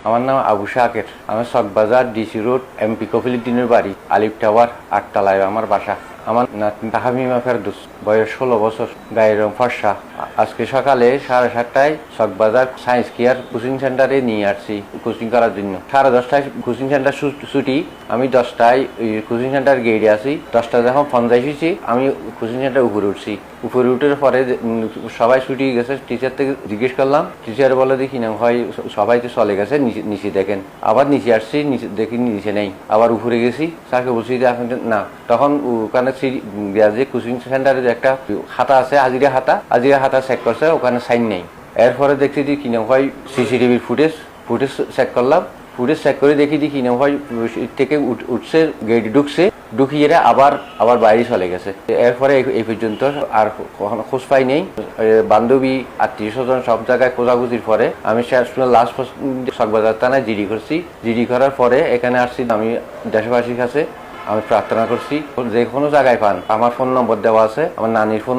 আমার নাম আবু শাকের। আমার চকবাজার ডিসি রোড এমপি কফিলুদ্দিনের বাড়ি, আলিফ টাওয়ার 8 তলায় আমার বাসা। আমার নাতনি তাহমিমা ফেরদৌস, বয়স 16 বছর, গায়ের রং ফর্সা। আজকে সকালে 7:30টায় চকবাজার সায়েন্স কেয়ার কোচিং সেন্টারে নিয়ে আসছি কোচিং করার জন্য। 10:30টায় কোচিং সেন্টার ছুটি। আমি 10টায় কোচিং সেন্টার গেটে আছি। 10টা যখন পঞ্চাশ হয়েছি, আমি কোচিং সেন্টার উপরে উঠছি। উপরে উঠার পরে সবাই ছুটি গেছে। টিচার থেকে জিজ্ঞেস করলাম, টিচার বলে দেখি না হয় সবাই তো চলে গেছে, নিচে দেখেন। আবার নিচে আসছি, দেখি নিচে নেই। আবার উপরে গেছি, স্যারকে বলছি যে এখন না। তখন ওখানে যে কোচিং সেন্টারে যে একটা খাতা আছে, হাজিরা খাতা চেক করছে, ওখানে সাইন নেই। এরপরে দেখছি যে কিনা হয় সিসিটিভির ফুটেজ চেক করলাম। ফুটেজ চেক করে দেখি যে কিনা হয় থেকে উঠছে, গেট ঢুকিয়ে আবার বাইরে চলে গেছে। এরপরে এই পর্যন্ত আর কখনো খোঁজ পাই নেই। বান্ধবী, আত্মীয় স্বজন সব জায়গায় খোঁজাখুঁজির পরে আমি লাস্ট চকবাজার থানায় জিডি করার পরে এখানে আসছি। আমি দেশবাসীর কাছে আমি প্রার্থনা করছি, যে কোনো জায়গায় পান, আমার ফোন নম্বর দেওয়া আছে, আমার নানির ফোন